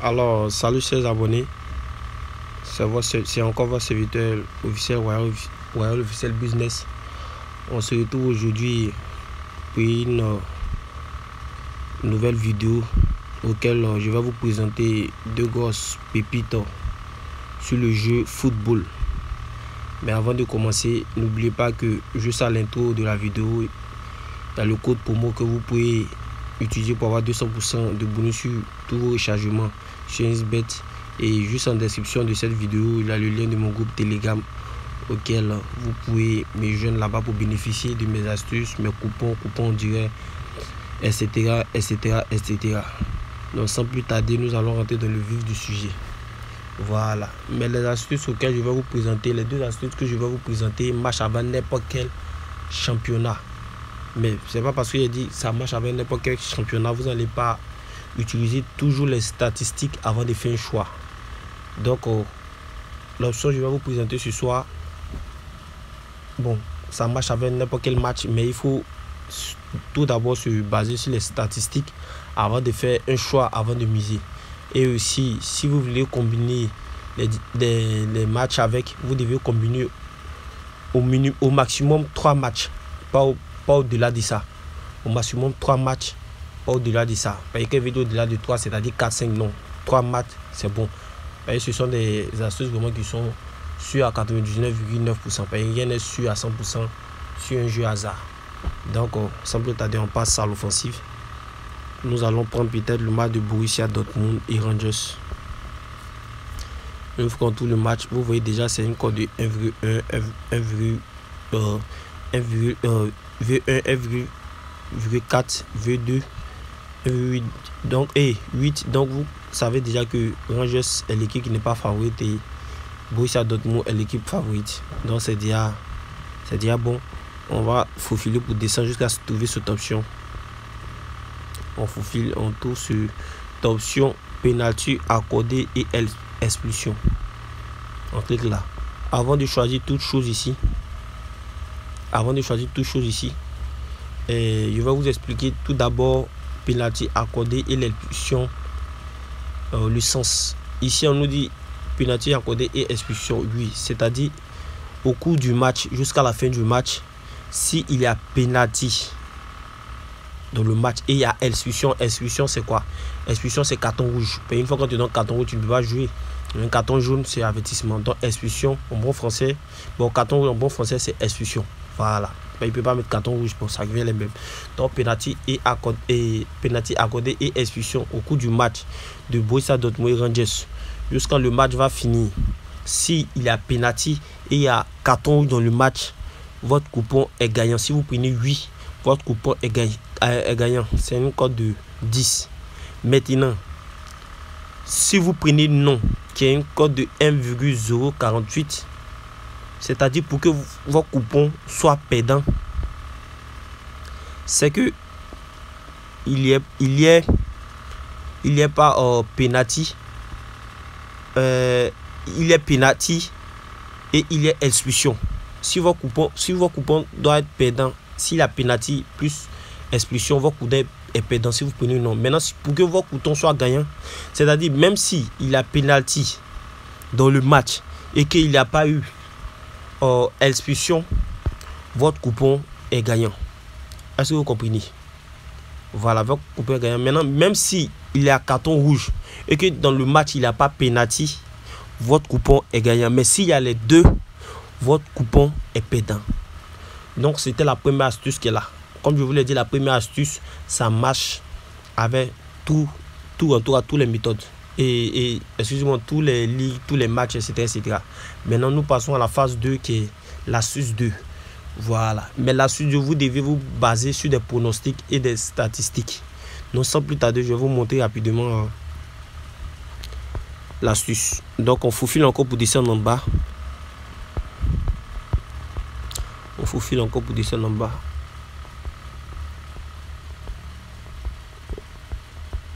Alors, salut chers abonnés, c'est encore votre serviteur officiel Royal Officiel Business. On se retrouve aujourd'hui pour une nouvelle vidéo auquel je vais vous présenter deux grosses pépites sur le jeu football. Mais avant de commencer, n'oubliez pas que juste à l'intro de la vidéo, il y a le code promo que vous pouvez utiliser pour avoir 200% de bonus sur tous vos rechargements sur XBet. Et juste en description de cette vidéo, il y a le lien de mon groupe Telegram auquel vous pouvez me joindre là-bas pour bénéficier de mes astuces, mes coupons directs, etc. Donc sans plus tarder, nous allons rentrer dans le vif du sujet. Voilà. Mais les astuces auxquelles je vais vous présenter, les deux astuces que je vais vous présenter marchent avec n'importe quel championnat. Mais c'est pas parce que j'ai dit ça marche avec n'importe quel championnat, vous n'allez pas utiliser toujours les statistiques avant de faire un choix. Donc l'option que je vais vous présenter ce soir, bon, ça marche avec n'importe quel match, mais il faut tout d'abord se baser sur les statistiques avant de faire un choix, avant de miser. Et aussi, si vous voulez combiner les matchs avec, vous devez combiner au maximum 3 matchs, pas au-delà de ça. Au maximum 3 matchs, pas au-delà de ça. Parce que au-delà de 3, c'est-à-dire 4, 5, non. 3 matchs, c'est bon. Parce que ce sont des astuces vraiment qui sont sûres à 99,9%. Parce que rien n'est sûr à 100% sur un jeu hasard. Donc, sans plus tarder, on passe à l'offensive. Nous allons prendre peut-être le match de Borussia Dortmund et Rangers. Une fois qu'on tourne le match, vous voyez déjà c'est une cote de 1,1, V1, V4, V2, V8. Donc, 8. Donc, vous savez déjà que Rangers est l'équipe qui n'est pas favorite et Borussia Dortmund est l'équipe favorite. Donc, c'est déjà bon. On va faufiler pour descendre jusqu'à trouver cette option. On faufile, on tourne sur cette option penalty accordé et expulsion. On clique là. Avant de choisir toute chose ici, je vais vous expliquer tout d'abord penalty accordé et l'expulsion, le sens. Ici, on nous dit penalty accordé et expulsion. Oui, c'est-à-dire au cours du match, jusqu'à la fin du match, s'il y a penalty dans le match et il y a expulsion. Expulsion, c'est quoi? Expulsion, c'est carton rouge. Et une fois qu'on te donne carton rouge, tu ne peux pas jouer. Un carton jaune, c'est avertissement. Donc, expulsion en bon français. Bon, carton rouge en bon français, c'est expulsion. Voilà. Mais il ne peut pas mettre carton rouge pour ça, revient les mêmes. Donc, penalty accordé et expulsion au cours du match de Borussia Dortmund et Rangers. Jusqu'à le match va finir. S'il y a penalty et il y a carton rouge dans le match, votre coupon est gagnant. Si vous prenez 8, votre coupon est gagnant. C'est une cote de 10. Maintenant, si vous prenez non, qui est une cote de 1,048, c'est-à-dire pour que votre coupon soit perdant, c'est que il y a pas penalty, il y a penalty et il y a expulsion. Si votre coupon doit être perdant, s'il y a penalty plus expulsion, votre coupon est perdant si vous prenez non. Maintenant, pour que votre coupon soit gagnant, c'est-à-dire même si il y a penalty dans le match et qu'il n'y a pas eu expulsion, votre coupon est gagnant. Est-ce que vous comprenez? Voilà, votre coupon est gagnant. Maintenant, même si il y a carton rouge et que dans le match il n'y a pas penalty, votre coupon est gagnant. Mais s'il y a les deux, votre coupon est perdant. Donc, c'était la première astuce qui est là. Comme je vous l'ai dit, la première astuce, ça marche avec toutes les méthodes. Et excusez-moi, tous les ligues, tous les matchs, etc. Maintenant, nous passons à la phase 2 qui est l'astuce 2. Voilà. Mais l'astuce 2, vous devez vous baser sur des pronostics et des statistiques. Donc, sans plus tarder, je vais vous montrer rapidement l'astuce. Donc, on faufile encore pour descendre en bas. On faufile encore pour descendre en bas.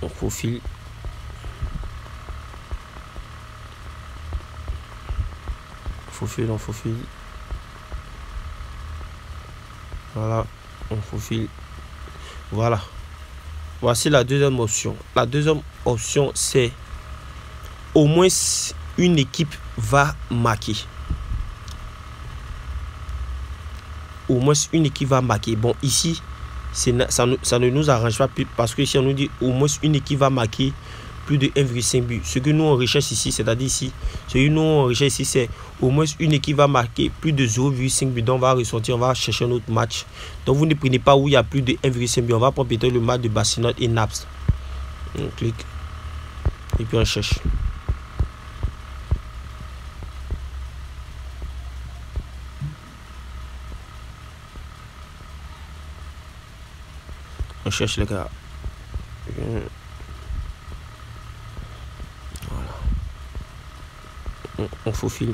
On faufile. On faufile. Voilà, on faufile. Voilà. Voici la deuxième option. La deuxième option, c'est au moins une équipe va marquer. Au moins une équipe va marquer. Bon, ici, ça ne nous arrange pas parce que si on nous dit au moins une équipe va marquer plus de 1,5 but. Ce que nous on recherche ici, c'est-à-dire ici, ce que nous on recherche ici, c'est au moins une équipe va marquer plus de 0,5 but. Donc on va ressortir, on va chercher un autre match. Donc vous ne prenez pas où il y a plus de 1,5 but. On va prendre peut-être le match de Barcelone et Naples. On clique et puis on cherche. On cherche les gars. Voilà. On faufile.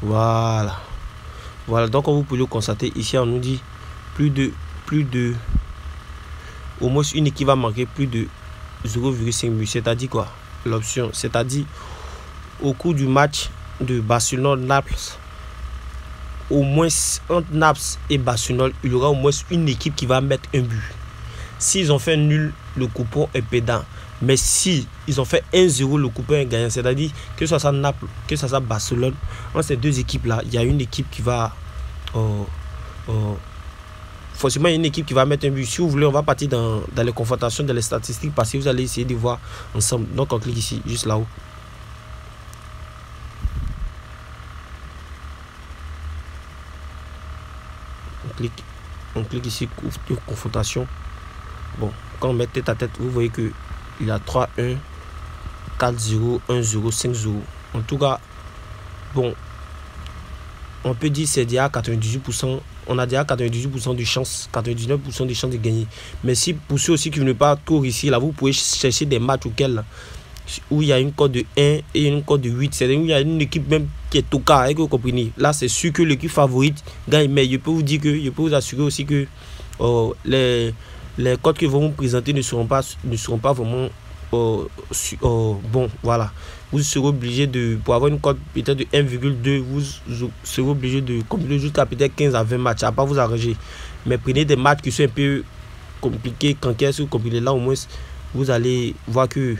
Voilà. Voilà. Donc comme vous pouvez le constater, ici on nous dit plus de au moins une équipe va marquer plus de 0,5 but. C'est-à-dire quoi? L'option. C'est-à-dire au cours du match de Barcelone-Naples, au moins entre Naples et Barcelone, il y aura au moins une équipe qui va mettre un but. S'ils ont fait nul, le coupon est pédant. Mais si ils ont fait 1-0, le coupon est gagnant. C'est-à-dire que ce soit Naples, que ce soit Barcelone, entre ces deux équipes-là, il y a une équipe qui va... forcément, une équipe qui va mettre un but. Si vous voulez, on va partir dans les confrontations, dans les statistiques, parce que vous allez essayer de voir ensemble. Donc, on clique ici, juste là-haut. On clique ici, confrontation. Bon, quand on met tête à tête, vous voyez que il y a 3-1, 4-0, 1-0, 5-0. En tout cas, bon, on peut dire que c'est déjà 98%. On a déjà 98% de chance, 99% de chance de gagner. Mais si pour ceux aussi qui ne veulent pas tout ici, là, vous pouvez chercher des matchs auxquels où il y a une cote de 1 et une cote de 8. C'est-à-dire où il y a une équipe même qui est au cas, vous comprenez. Là, c'est sûr que l'équipe favorite gagne. Mais je peux vous dire que, je peux vous assurer aussi que les cotes que vont vous présenter ne seront pas vraiment bon. Voilà. Vous serez obligé de, pour avoir une cote peut-être de 1,2, vous serez obligé de combiner jusqu'à peut-être 15 à 20 matchs. Ça va pas vous arranger. Mais prenez des matchs qui sont un peu compliqués. Quand qu'est-ce que vous combinez là, au moins, vous allez voir que,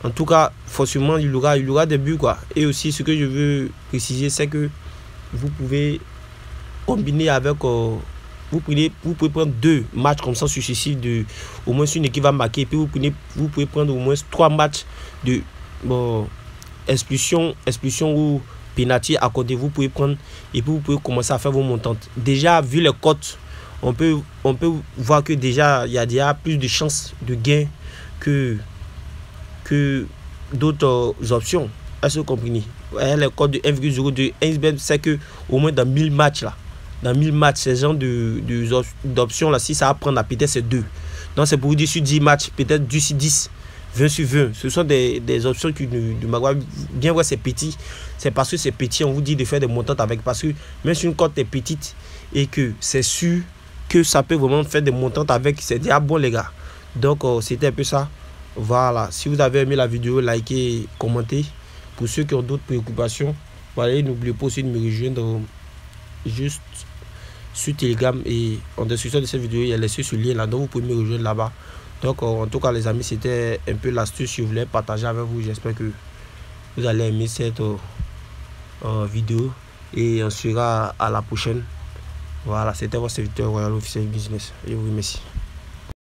en tout cas, forcément, il y aura des buts, quoi. Et aussi, ce que je veux préciser, c'est que vous pouvez combiner avec... vous pouvez prendre 2 matchs comme ça successifs de au moins une équipe va marquer. Et puis vous pouvez prendre au moins 3 matchs de expulsion ou penalty à côté. Vous pouvez prendre et puis vous pouvez commencer à faire vos montantes. Déjà, vu les cotes, on peut voir que déjà, il y a déjà plus de chances de gain que d'autres options. Est-ce que vous comprenez? Les cotes de 1,02, 1 c'est que au moins dans 1000 matchs là. Dans 1000 matchs, ces genre d'options là, si ça va prendre à peut-être c'est 2. Donc c'est pour vous dire sur 10 matchs, peut-être 10 sur 10, 20 sur 20. Ce sont des options qui bien voir c'est petit. C'est parce que c'est petit, on vous dit de faire des montantes avec. Parce que même si une cote est petite et que c'est sûr que ça peut vraiment faire des montantes avec, c'est déjà bon les gars. Donc c'était un peu ça. Voilà. Si vous avez aimé la vidéo, likez, commentez. Pour ceux qui ont d'autres préoccupations, voilà, n'oubliez pas aussi de me rejoindre juste sur Telegram et en description de cette vidéo il y a laissé ce lien là, donc vous pouvez me rejoindre là-bas. Donc en tout cas les amis, c'était un peu l'astuce que je voulais partager avec vous. J'espère que vous allez aimer cette vidéo et on se verra à la prochaine. Voilà, c'était votre serviteur Royal Officiel Business. Je vous remercie.